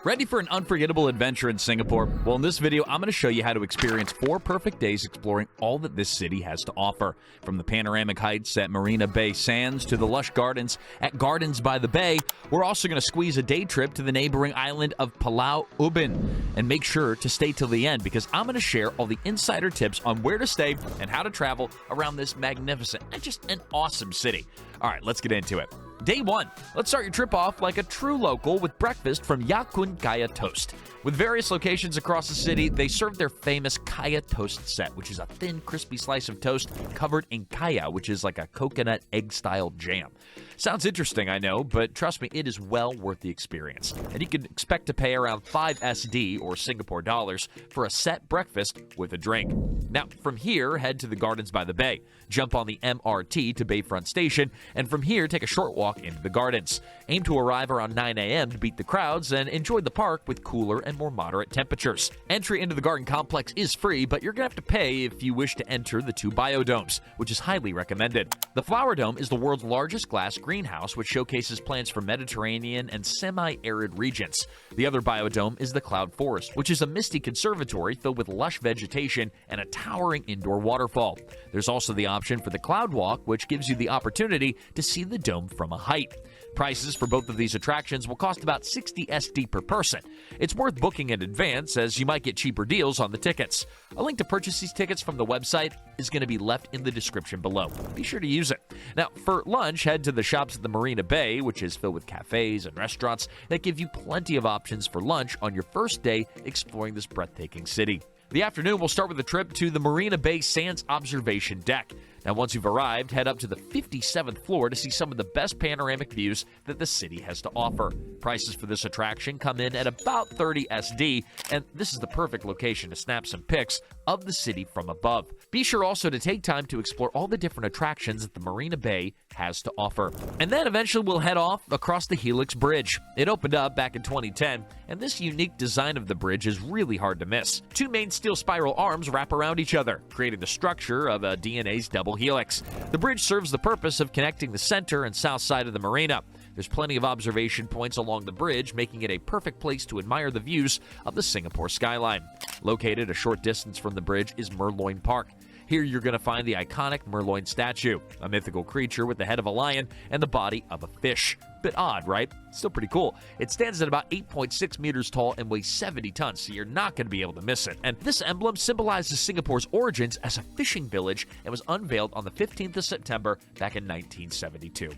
Ready for an unforgettable adventure in Singapore? Well, in this video, I'm going to show you how to experience 4 perfect days exploring all that this city has to offer. From the panoramic heights at Marina Bay Sands to the lush gardens at Gardens by the Bay, we're also going to squeeze a day trip to the neighboring island of Pulau Ubin. And make sure to stay till the end because I'm going to share all the insider tips on where to stay and how to travel around this magnificent and just an awesome city. All right, let's get into it. Day 1. Let's start your trip off like a true local with breakfast from Ya Kun Kaya Toast. With various locations across the city, they serve their famous Kaya Toast set, which is a thin, crispy slice of toast covered in kaya, which is like a coconut egg-style jam. Sounds interesting, I know, but trust me, it is well worth the experience. And you can expect to pay around 5 SD, or Singapore dollars, for a set breakfast with a drink. Now, from here, head to the Gardens by the Bay. Jump on the MRT to Bayfront Station, and from here, take a short walk into the gardens. Aim to arrive around 9 a.m. to beat the crowds and enjoy the park with cooler and more moderate temperatures. Entry into the garden complex is free, but you're going to have to pay if you wish to enter the 2 biodomes, which is highly recommended. The Flower Dome is the world's largest glass greenhouse, which showcases plants for Mediterranean and semi-arid regions. The other biodome is the Cloud Forest, which is a misty conservatory filled with lush vegetation and a towering indoor waterfall. There's also the option for the Cloud Walk, which gives you the opportunity to see the dome from a height. Prices for both of these attractions will cost about 60 SD per person. It's worth booking in advance as you might get cheaper deals on the tickets. A link to purchase these tickets from the website is going to be left in the description below. Be sure to use it. Now, for lunch, head to the shops at the Marina Bay, which is filled with cafes and restaurants that give you plenty of options for lunch on your first day exploring this breathtaking city. The afternoon will start with a trip to the Marina Bay Sands Observation Deck. Now, once you've arrived, head up to the 57th floor to see some of the best panoramic views that the city has to offer. Prices for this attraction come in at about 30 SD, and this is the perfect location to snap some pics of the city from above. Be sure also to take time to explore all the different attractions that the Marina Bay has to offer. And then eventually we'll head off across the Helix Bridge. It opened up back in 2010, and this unique design of the bridge is really hard to miss. 2 main steel spiral arms wrap around each other, creating the structure of a DNA's double helix. The bridge serves the purpose of connecting the center and south side of the marina. There's plenty of observation points along the bridge, making it a perfect place to admire the views of the Singapore skyline. Located a short distance from the bridge is Merlion Park. Here you're going to find the iconic Merlion statue, a mythical creature with the head of a lion and the body of a fish. Bit odd, right? Still pretty cool. It stands at about 8.6 meters tall and weighs 70 tons, so you're not going to be able to miss it. And this emblem symbolizes Singapore's origins as a fishing village and was unveiled on the 15th of September back in 1972.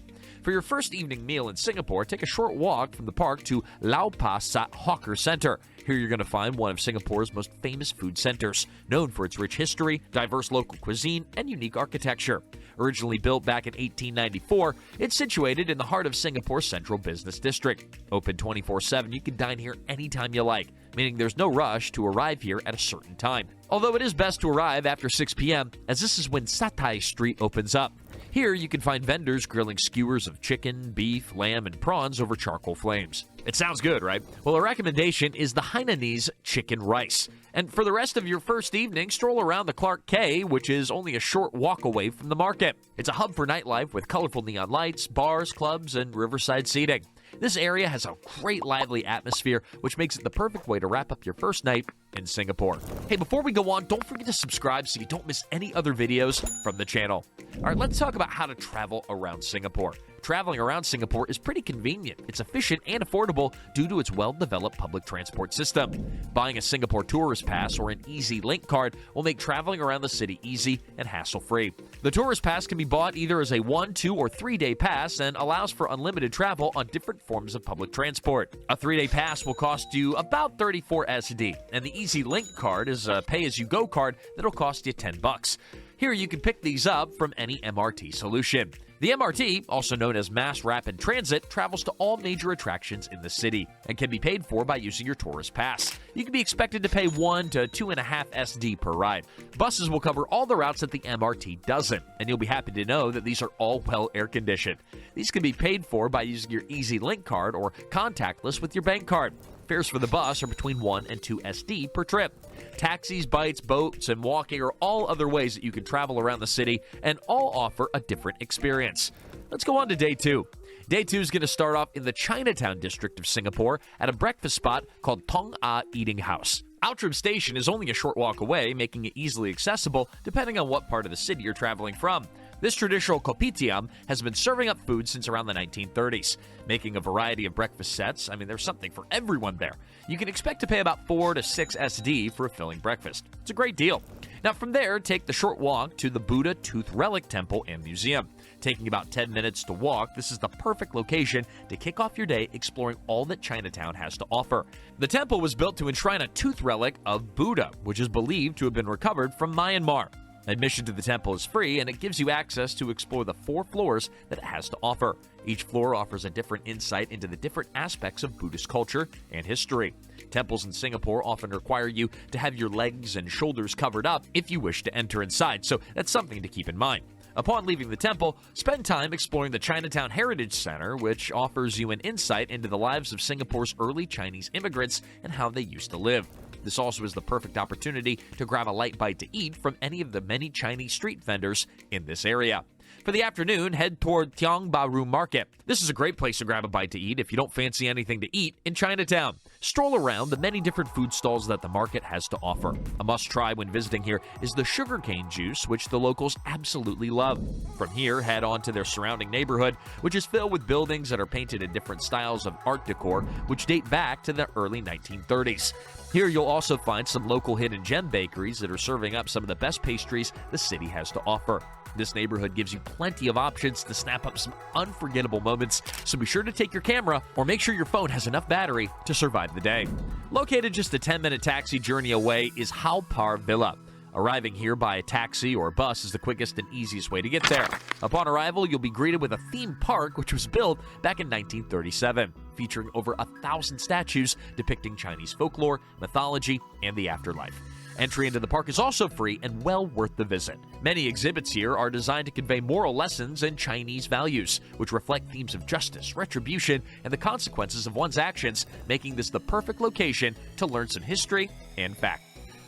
For your first evening meal in Singapore, take a short walk from the park to Lau Pa Sat Hawker Center. Here you're going to find one of Singapore's most famous food centers, known for its rich history, diverse local cuisine, and unique architecture. Originally built back in 1894, it's situated in the heart of Singapore's central business district. Open 24/7, you can dine here anytime you like, meaning there's no rush to arrive here at a certain time. Although it is best to arrive after 6 p.m., as this is when Satay Street opens up. Here, you can find vendors grilling skewers of chicken, beef, lamb, and prawns over charcoal flames. It sounds good, right? Well, a recommendation is the Hainanese chicken rice. And for the rest of your first evening, stroll around the Clark Quay, which is only a short walk away from the market. It's a hub for nightlife with colorful neon lights, bars, clubs, and riverside seating. This area has a great lively atmosphere, which makes it the perfect way to wrap up your first night in Singapore. Hey, before we go on, don't forget to subscribe so you don't miss any other videos from the channel. All right, let's talk about how to travel around Singapore. Traveling around Singapore is pretty convenient. It's efficient and affordable due to its well-developed public transport system. Buying a Singapore Tourist Pass or an Easy Link card will make traveling around the city easy and hassle-free. The Tourist Pass can be bought either as a 1, 2, or 3-day pass and allows for unlimited travel on different forms of public transport. A 3-day pass will cost you about 34 SD, and the Easy Link card is a pay-as-you-go card that'll cost you $10. Here you can pick these up from any MRT solution. The MRT, also known as Mass Rapid Transit, travels to all major attractions in the city and can be paid for by using your tourist pass. You can be expected to pay 1 to 2.5 SD per ride. Buses will cover all the routes that the MRT doesn't, and you'll be happy to know that these are all well air-conditioned. These can be paid for by using your Easy Link card or contactless with your bank card. Fares for the bus are between 1 and 2 SD per trip. Taxis, bites, boats, and walking are all other ways that you can travel around the city, and all offer a different experience. Let's go on to day 2. Day 2 is going to start off in the Chinatown district of Singapore at a breakfast spot called Tong Ah Eating House. Outram Station is only a short walk away, making it easily accessible depending on what part of the city you're traveling from. This traditional kopitiam has been serving up food since around the 1930s, making a variety of breakfast sets. I mean, there's something for everyone there. You can expect to pay about 4 to 6 SD for a filling breakfast. It's a great deal. Now, from there, take the short walk to the Buddha Tooth Relic Temple and Museum. Taking about 10 minutes to walk, this is the perfect location to kick off your day exploring all that Chinatown has to offer. The temple was built to enshrine a tooth relic of Buddha, which is believed to have been recovered from Myanmar. Admission to the temple is free, and it gives you access to explore the 4 floors that it has to offer. Each floor offers a different insight into the different aspects of Buddhist culture and history. Temples in Singapore often require you to have your legs and shoulders covered up if you wish to enter inside, so that's something to keep in mind. Upon leaving the temple, spend time exploring the Chinatown Heritage Center, which offers you an insight into the lives of Singapore's early Chinese immigrants and how they used to live. This also is the perfect opportunity to grab a light bite to eat from any of the many Chinese street vendors in this area. For the afternoon, head toward Tiong Bahru Market. This is a great place to grab a bite to eat if you don't fancy anything to eat in Chinatown. Stroll around the many different food stalls that the market has to offer. A must-try when visiting here is the sugarcane juice, which the locals absolutely love. From here, head on to their surrounding neighborhood, which is filled with buildings that are painted in different styles of art decor, which date back to the early 1930s. Here you'll also find some local hidden gem bakeries that are serving up some of the best pastries the city has to offer. This neighborhood gives you plenty of options to snap up some unforgettable moments, so be sure to take your camera or make sure your phone has enough battery to survive the day. Located just a 10-minute taxi journey away is Hau Par Villa. Arriving here by a taxi or bus is the quickest and easiest way to get there. Upon arrival, you'll be greeted with a theme park which was built back in 1937, featuring over 1,000 statues depicting Chinese folklore, mythology, and the afterlife. Entry into the park is also free and well worth the visit. Many exhibits here are designed to convey moral lessons and Chinese values, which reflect themes of justice, retribution, and the consequences of one's actions, making this the perfect location to learn some history and fact.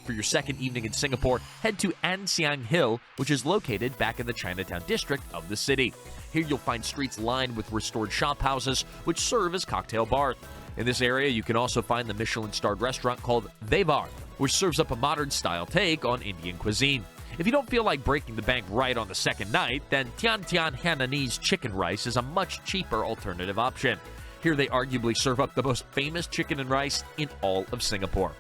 For your second evening in Singapore, head to An Siang Hill, which is located back in the Chinatown district of the city. Here you'll find streets lined with restored shop houses, which serve as cocktail bars. In this area, you can also find the Michelin-starred restaurant called Devar, which serves up a modern-style take on Indian cuisine. If you don't feel like breaking the bank right on the second night, then Tian Tian Hainanese chicken rice is a much cheaper alternative option. Here they arguably serve up the most famous chicken and rice in all of Singapore.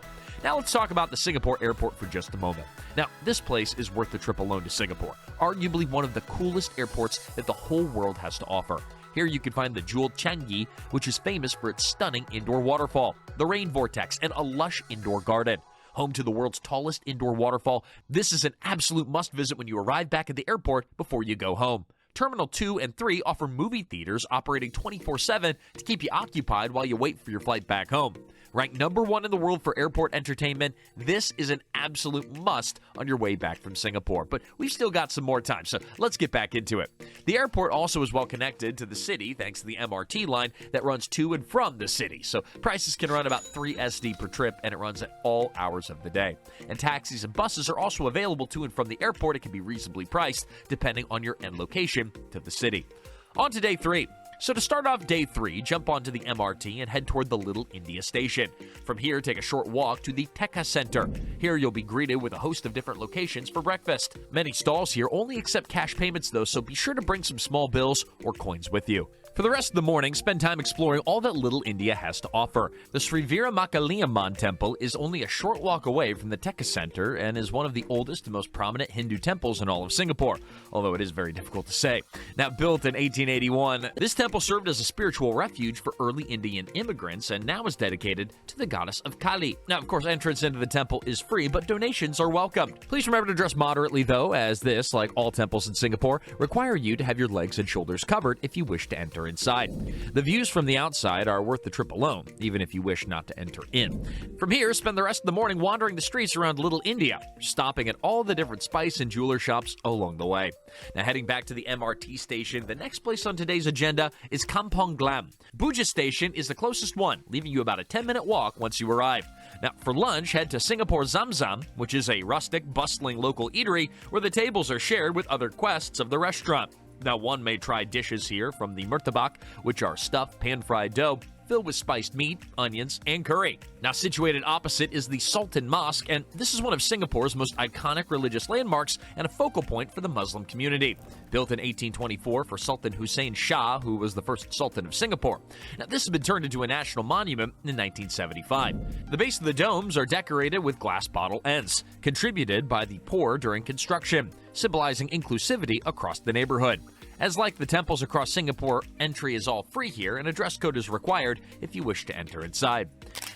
Now let's talk about the Singapore airport for just a moment. Now, this place is worth the trip alone to Singapore, arguably one of the coolest airports that the whole world has to offer. Here you can find the jeweled Changi, which is famous for its stunning indoor waterfall, the rain vortex, and a lush indoor garden. Home to the world's tallest indoor waterfall, this is an absolute must-visit when you arrive back at the airport before you go home. Terminal 2 and 3 offer movie theaters operating 24/7 to keep you occupied while you wait for your flight back home. Ranked number 1 in the world for airport entertainment, this is an absolute must on your way back from Singapore. But we've still got some more time, so let's get back into it. The airport also is well connected to the city thanks to the MRT line that runs to and from the city. So prices can run about 3 SD per trip, and it runs at all hours of the day. And taxis and buses are also available to and from the airport. It can be reasonably priced depending on your end location to the city. On to day 3. So to start off day 3, jump onto the MRT and head toward the Little India station. From here, take a short walk to the Tekka Center. Here you'll be greeted with a host of different locations for breakfast. Many stalls here only accept cash payments though, so be sure to bring some small bills or coins with you. For the rest of the morning, spend time exploring all that Little India has to offer. The Sri Veeramakaliamman Temple is only a short walk away from the Tekka Center and is one of the oldest and most prominent Hindu temples in all of Singapore, although it is very difficult to say. Now, built in 1881, this temple served as a spiritual refuge for early Indian immigrants and now is dedicated to the goddess of Kali. Now, of course, entrance into the temple is free, but donations are welcomed. Please remember to dress moderately, though, as this, like all temples in Singapore, require you to have your legs and shoulders covered if you wish to enter inside. The views from the outside are worth the trip alone, even if you wish not to enter in. From here, spend the rest of the morning wandering the streets around Little India, stopping at all the different spice and jeweler shops along the way. Now, heading back to the MRT station, the next place on today's agenda is Kampong Glam. Buja Station is the closest one, leaving you about a 10-minute walk once you arrive. Now, for lunch, head to Singapore Zamzam, which is a rustic, bustling local eatery where the tables are shared with other guests of the restaurant. Now, one may try dishes here from the murtabak, which are stuffed pan-fried dough filled with spiced meat, onions, and curry. Now, situated opposite is the Sultan Mosque, and this is one of Singapore's most iconic religious landmarks and a focal point for the Muslim community. Built in 1824 for Sultan Hussein Shah, who was the first Sultan of Singapore. Now, this has been turned into a national monument in 1975. The base of the domes are decorated with glass bottle ends, contributed by the poor during construction, symbolizing inclusivity across the neighborhood. As like the temples across Singapore, entry is all free here, and a dress code is required if you wish to enter inside.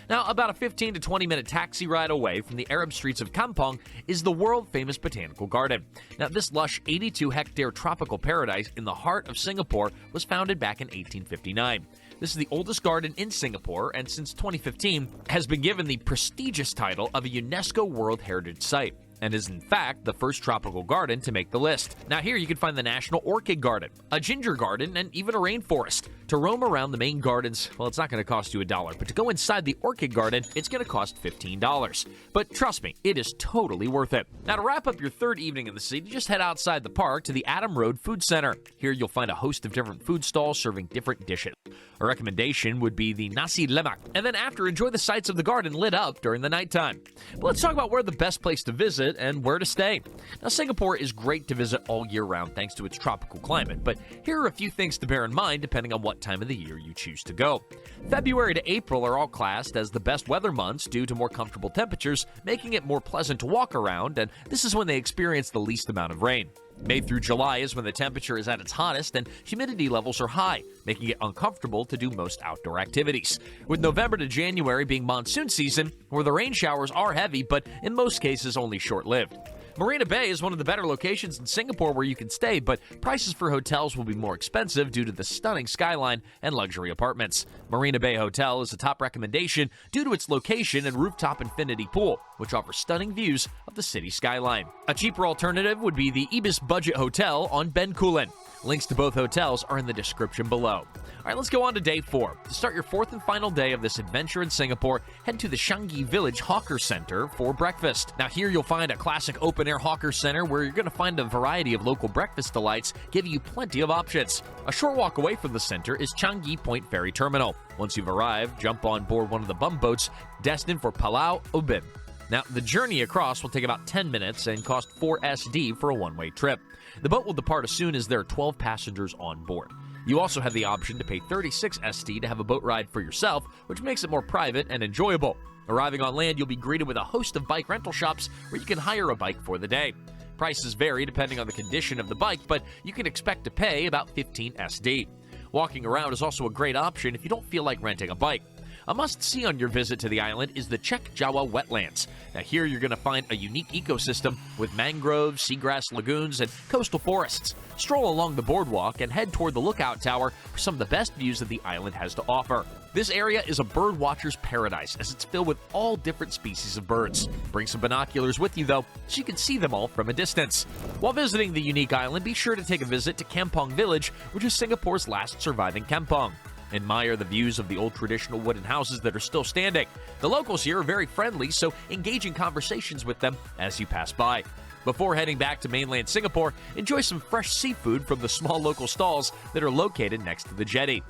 Now, about a 15 to 20 minute taxi ride away from the Arab streets of Kampong is the world-famous Botanical Garden. Now, this lush 82-hectare tropical paradise in the heart of Singapore was founded back in 1859. This is the oldest garden in Singapore, and since 2015 has been given the prestigious title of a UNESCO World Heritage Site, and is in fact the first tropical garden to make the list. Now, here you can find the National Orchid Garden, a ginger garden, and even a rainforest. To roam around the main gardens, well, it's not going to cost you $1, but to go inside the orchid garden, it's going to cost $15. But trust me, it is totally worth it. Now, to wrap up your third evening in the city, just head outside the park to the Adam Road Food Center. Here you'll find a host of different food stalls serving different dishes. A recommendation would be the nasi lemak, and then after, enjoy the sights of the garden lit up during the nighttime. But let's talk about where the best place to visit and where to stay. Now, Singapore is great to visit all year round thanks to its tropical climate, but here are a few things to bear in mind depending on what time of the year you choose to go. February to April are all classed as the best weather months due to more comfortable temperatures, making it more pleasant to walk around, and this is when they experience the least amount of rain. May through July is when the temperature is at its hottest and humidity levels are high, making it uncomfortable to do most outdoor activities. With November to January being monsoon season, where the rain showers are heavy, but in most cases only short-lived. Marina Bay is one of the better locations in Singapore where you can stay, but prices for hotels will be more expensive due to the stunning skyline and luxury apartments. Marina Bay Hotel is a top recommendation due to its location and rooftop infinity pool, which offers stunning views of the city skyline. A cheaper alternative would be the Ibis Budget Hotel on Bencoolen. Links to both hotels are in the description below. All right, let's go on to day 4. To start your fourth and final day of this adventure in Singapore, head to the Changi Village Hawker Center for breakfast. Now, here you'll find a classic open-air hawker center where you're going to find a variety of local breakfast delights, giving you plenty of options. A short walk away from the center is Changi Point Ferry Terminal. Once you've arrived, jump on board one of the bumboats destined for Palau Ubin. Now, the journey across will take about 10 minutes and cost 4 SD for a one-way trip. The boat will depart as soon as there are 12 passengers on board. You also have the option to pay 36 SD to have a boat ride for yourself, which makes it more private and enjoyable. Arriving on land, you'll be greeted with a host of bike rental shops where you can hire a bike for the day. Prices vary depending on the condition of the bike, but you can expect to pay about 15 SD. Walking around is also a great option if you don't feel like renting a bike. A must-see on your visit to the island is the Chek Jawa Wetlands. Now, here you're going to find a unique ecosystem with mangroves, seagrass lagoons, and coastal forests. Stroll along the boardwalk and head toward the lookout tower for some of the best views that the island has to offer. This area is a bird watcher's paradise as it's filled with all different species of birds. Bring some binoculars with you, though, so you can see them all from a distance. While visiting the unique island, be sure to take a visit to Kampong Village, which is Singapore's last surviving kampong. Admire the views of the old traditional wooden houses that are still standing. The locals here are very friendly, so engage in conversations with them as you pass by. Before heading back to mainland Singapore, enjoy some fresh seafood from the small local stalls that are located next to the jetty.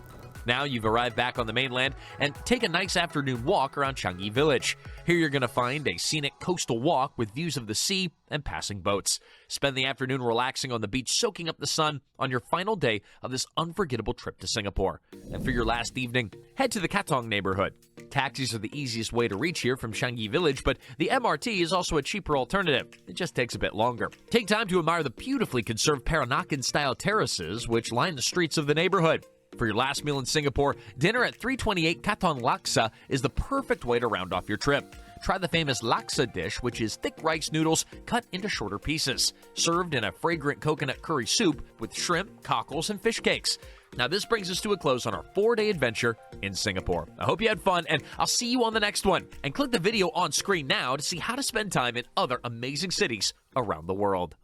Now you've arrived back on the mainland, and take a nice afternoon walk around Changi Village. Here you're going to find a scenic coastal walk with views of the sea and passing boats. Spend the afternoon relaxing on the beach, soaking up the sun on your final day of this unforgettable trip to Singapore. And for your last evening, head to the Katong neighborhood. Taxis are the easiest way to reach here from Changi Village, but the MRT is also a cheaper alternative. It just takes a bit longer. Take time to admire the beautifully conserved Peranakan-style terraces which line the streets of the neighborhood. For your last meal in Singapore, dinner at 328 Katong Laksa is the perfect way to round off your trip. Try the famous laksa dish, which is thick rice noodles cut into shorter pieces, served in a fragrant coconut curry soup with shrimp, cockles, and fish cakes. Now, this brings us to a close on our 4-day adventure in Singapore. I hope you had fun, and I'll see you on the next one. And click the video on screen now to see how to spend time in other amazing cities around the world.